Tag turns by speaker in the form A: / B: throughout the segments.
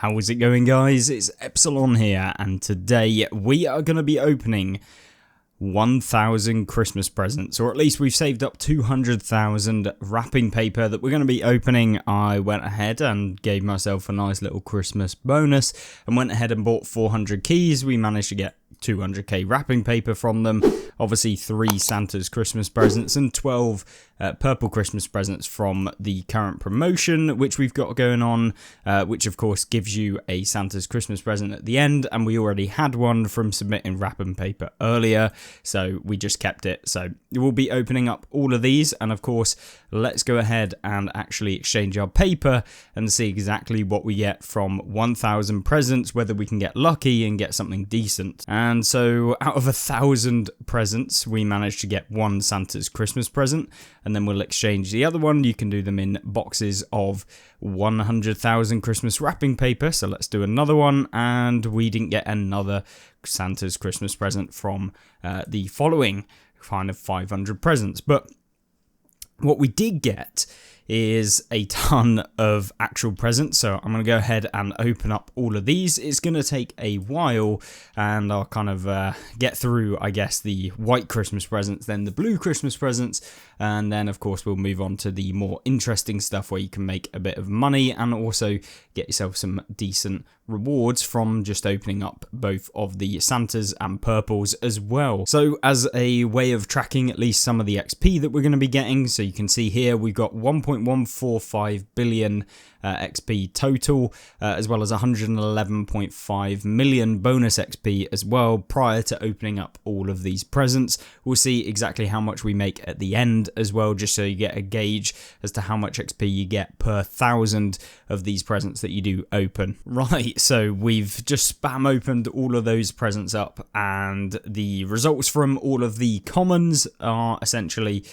A: How is it going, guys? It's Epsillon here, and today we are going to be opening 1,000 Christmas presents, or at least we've saved up 200,000 wrapping paper that we're going to be opening. I went ahead and gave myself a nice little Christmas bonus and went ahead and bought 400 keys. We managed to get 200k wrapping paper from them. Obviously 3 Santa's Christmas presents and 12 purple Christmas presents from the current promotion which we've got going on, which of course gives you a Santa's Christmas present at the end, and we already had one from submitting wrapping paper earlier, so we just kept it. So we'll be opening up all of these, and of course let's go ahead and actually exchange our paper and see exactly what we get from 1,000 presents, whether we can get lucky and get something decent. And so out of 1,000 presents we managed to get 1 Santa's Christmas present, and then we'll exchange the other one. You can do them in boxes of 100,000 Christmas wrapping paper, so let's do another one. And we didn't get another Santa's Christmas present from the following kind of 500 presents, but what we did get is a ton of actual presents. So I'm going to go ahead and open up all of these. It's going to take a while, and I'll kind of get through, I guess, the white Christmas presents, then the blue Christmas presents, and then of course we'll move on to the more interesting stuff where you can make a bit of money and also get yourself some decent rewards from just opening up both of the Santas and purples as well. So as a way of tracking at least some of the XP that we're going to be getting, so you can see here we've got 1.145 billion XP total, as well as 111.5 million bonus XP as well prior to opening up all of these presents. We'll see exactly how much we make at the end as well, just so you get a gauge as to how much XP you get per 1,000 of these presents that you do open. Right, so we've just spam opened all of those presents up, and the results from all of the commons are essentially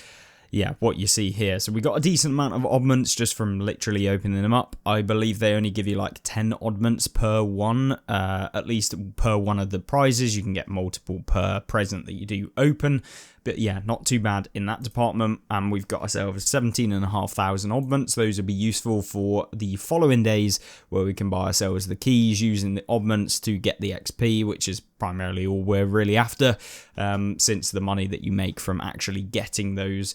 A: what you see here. So we got a decent amount of oddments just from literally opening them up. I believe they only give you like 10 oddments per one, at least per one of the prizes. You can get multiple per present that you do open. But yeah, not too bad in that department. And we've got ourselves 17,500 oddments. Those will be useful for the following days, where we can buy ourselves the keys using the oddments to get the XP, which is primarily all we're really after, since the money that you make from actually getting those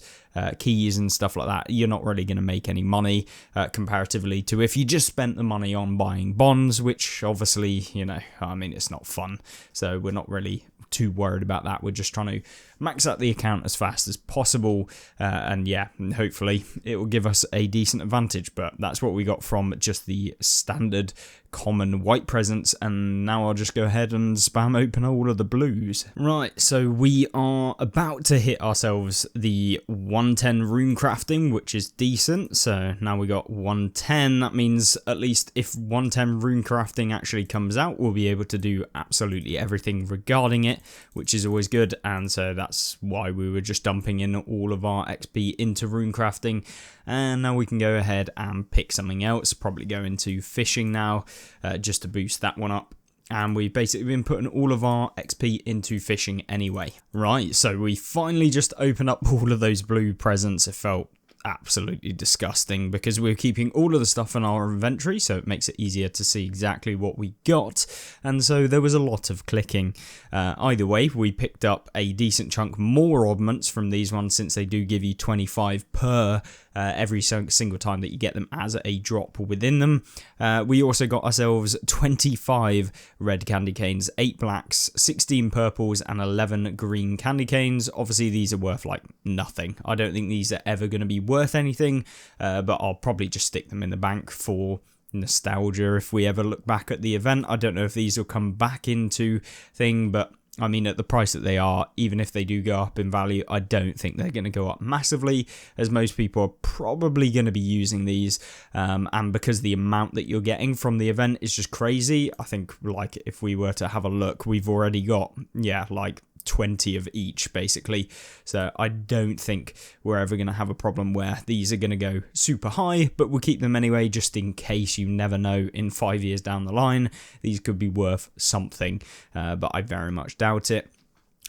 A: keys and stuff like that, you're not really going to make any money comparatively to if you just spent the money on buying bonds, which obviously, I mean, it's not fun. So we're not really too worried about that. We're just trying to max out the account as fast as possible, and hopefully it will give us a decent advantage. But that's what we got from just the standard common white presents, and now I'll just go ahead and spam open all of the blues. Right, so we are about to hit ourselves the 110 rune crafting, which is decent. So now we got 110. That means at least if 110 rune crafting actually comes out, we'll be able to do absolutely everything regarding it, which is always good. And so that's why we were just dumping in all of our XP into rune crafting. And now we can go ahead and pick something else, probably go into fishing now, just to boost that one up. And we've basically been putting all of our XP into fishing anyway. Right, so we finally just opened up all of those blue presents. It felt absolutely disgusting because we're keeping all of the stuff in our inventory, so it makes it easier to see exactly what we got. And so there was a lot of clicking. Either way, we picked up a decent chunk more oddments from these ones, since they do give you 25 per every single time that you get them as a drop within them. We also got ourselves 25 red candy canes, 8 blacks, 16 purples, and 11 green candy canes. Obviously these are worth like nothing. I don't think these are ever going to be worth anything, but I'll probably just stick them in the bank for nostalgia if we ever look back at the event. I don't know if these will come back into thing, but I mean, at the price that they are, even if they do go up in value, I don't think they're going to go up massively, as most people are probably going to be using these. And because the amount that you're getting from the event is just crazy, I think, like, if we were to have a look, we've already got, like 20 of each basically. So I don't think we're ever going to have a problem where these are going to go super high, but we'll keep them anyway just in case. You never know, in 5 years down the line these could be worth something, but I very much doubt it.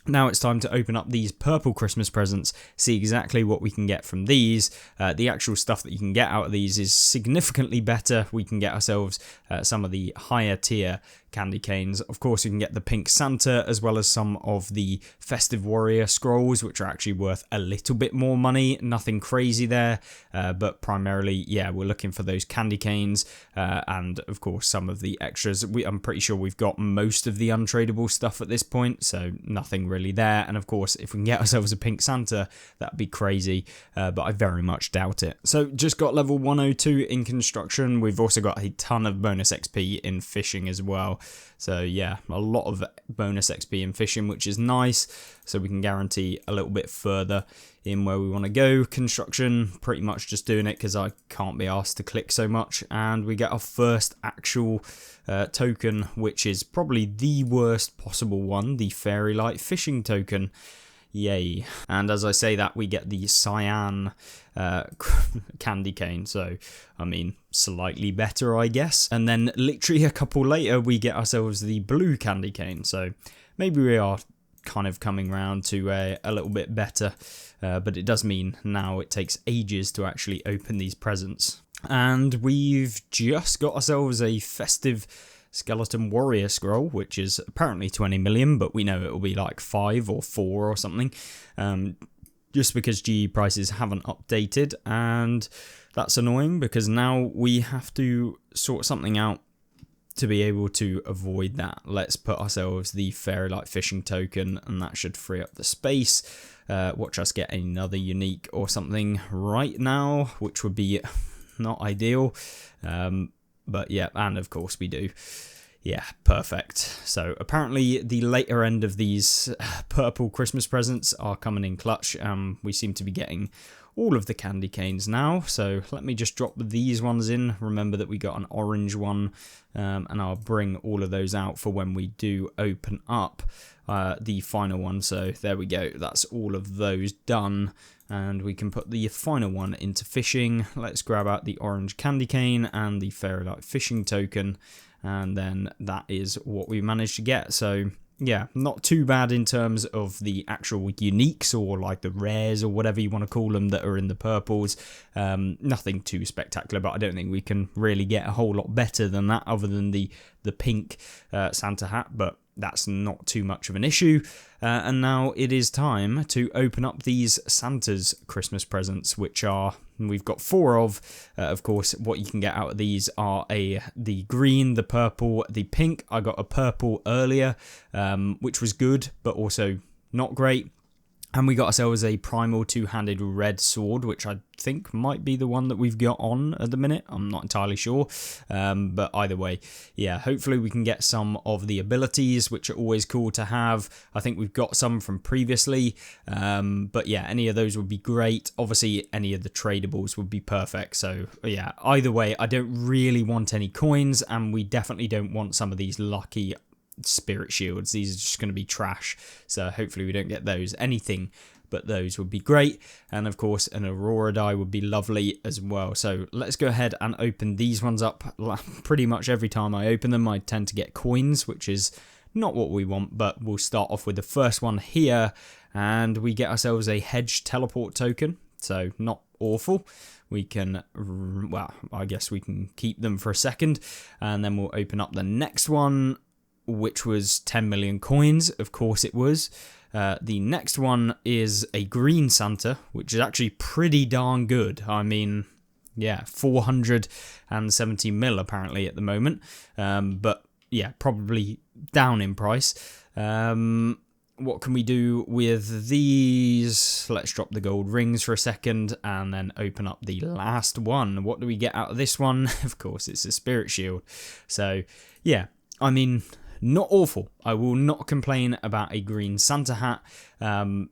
A: Now it's time to open up these purple Christmas presents, see exactly what we can get from these. The actual stuff that you can get out of these is significantly better. We can get ourselves some of the higher tier candy canes. Of course, we can get the pink Santa as well as some of the festive warrior scrolls, which are actually worth a little bit more money. Nothing crazy there, but primarily, yeah, we're looking for those candy canes and of course some of the extras. I'm pretty sure we've got most of the untradeable stuff at this point, so nothing really there. And of course, if we can get ourselves a pink Santa, that'd be crazy, but I very much doubt it. So just got level 102 in construction. We've also got a ton of bonus XP in fishing as well. So yeah, a lot of bonus XP in fishing, which is nice. So we can guarantee a little bit further in where we want to go. Construction, pretty much just doing it because I can't be asked to click so much. And we get our first actual token, which is probably the worst possible one, the Fairy Light Fishing token. Yay. And as I say that, we get the cyan candy cane, so I mean slightly better, I guess. And then literally a couple later we get ourselves the blue candy cane, so maybe we are kind of coming round to a little bit better, but it does mean now it takes ages to actually open these presents. And we've just got ourselves a festive skeleton warrior scroll, which is apparently 20 million, but we know it'll be like 5 or 4 or something, just because GE prices haven't updated, and that's annoying because now we have to sort something out to be able to avoid that. Let's put ourselves the Fairy Light Fishing token, and that should free up the space. Watch us get another unique or something right now, which would be not ideal. But yeah, and of course we do. Yeah, perfect. So apparently the later end of these purple Christmas presents are coming in clutch. We seem to be getting all of the candy canes now. So let me just drop these ones in. Remember that we got an orange one, and I'll bring all of those out for when we do open up the final one. So there we go. That's all of those done. And we can put the final one into fishing. Let's grab out the orange candy cane and the Fairy Light Fishing token. And then that is what we managed to get. So yeah, not too bad in terms of the actual uniques or like the rares or whatever you want to call them that are in the purples. Nothing too spectacular, but I don't think we can really get a whole lot better than that other than the pink Santa hat. But that's not too much of an issue. And now it is time to open up these Santa's Christmas presents, which are, we've got 4 of. Of course, what you can get out of these are the green, the purple, the pink. I got a purple earlier, which was good, but also not great. And we got ourselves a primal two-handed red sword, which I think might be the one that we've got on at the minute. I'm not entirely sure. But either way, yeah, hopefully we can get some of the abilities, which are always cool to have. I think we've got some from previously. But yeah, any of those would be great. Obviously, any of the tradables would be perfect. So yeah, either way, I don't really want any coins, and we definitely don't want some of these lucky spirit shields. These are just going to be trash, so hopefully we don't get those. Anything but those would be great, and of course an aurora die would be lovely as well. So let's go ahead and open these ones up. Pretty much every time I open them I tend to get coins, which is not what we want, but we'll start off with the first one here, and we get ourselves a hedge teleport token, so not awful. We can, well, I guess we can keep them for a second, and then we'll open up the next one, which was 10 million coins. Of course it was. The next one is a green Santa, which is actually pretty darn good. I mean, yeah, 470 mil apparently at the moment. But yeah, probably down in price. What can we do with these? Let's drop the gold rings for a second and then open up the last one. What do we get out of this one? Of course, it's a spirit shield. So yeah, I mean, not awful. I will not complain about a green Santa hat.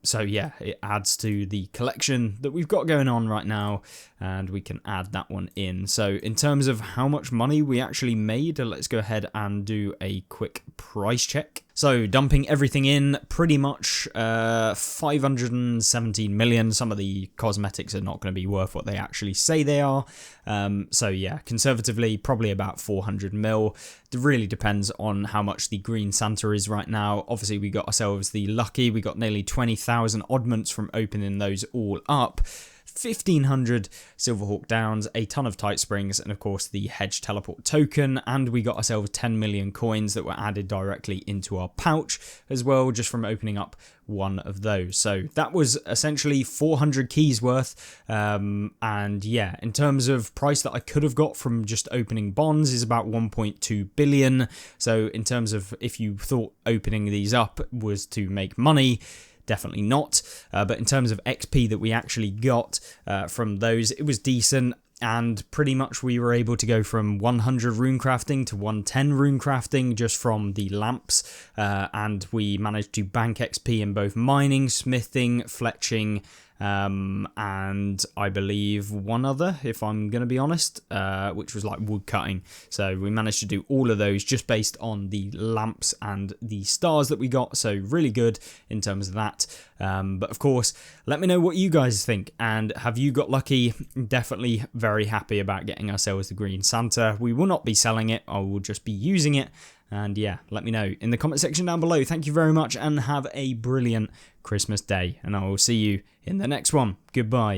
A: So yeah, it adds to the collection that we've got going on right now, and we can add that one in. So in terms of how much money we actually made, let's go ahead and do a quick price check. So dumping everything in, pretty much 517 million. Some of the cosmetics are not going to be worth what they actually say they are. So yeah, conservatively, probably about 400 mil. It really depends on how much the green Santa Santa is right now. Obviously, we got ourselves the lucky. We got nearly 20,000 oddments from opening those all up. 1,500 Silverhawk Downs, a ton of Tight Springs, and of course the Hedge Teleport token, and we got ourselves 10 million coins that were added directly into our pouch as well, just from opening up one of those. So that was essentially 400 keys worth, and yeah, in terms of price that I could have got from just opening bonds is about 1.2 billion. So in terms of if you thought opening these up was to make money, definitely not. But in terms of XP that we actually got from those, it was decent. And pretty much we were able to go from 100 rune crafting to 110 rune crafting just from the lamps. And we managed to bank XP in both mining, smithing, fletching, and I believe one other, if I'm going to be honest, which was like wood cutting. So we managed to do all of those just based on the lamps and the stars that we got. So really good in terms of that. But of course, let me know what you guys think. And have you got lucky? Definitely very happy about getting ourselves the Green Santa. We will not be selling it. I will just be using it. And yeah, let me know in the comment section down below. Thank you very much and have a brilliant Christmas day. And I will see you in the next one. Goodbye.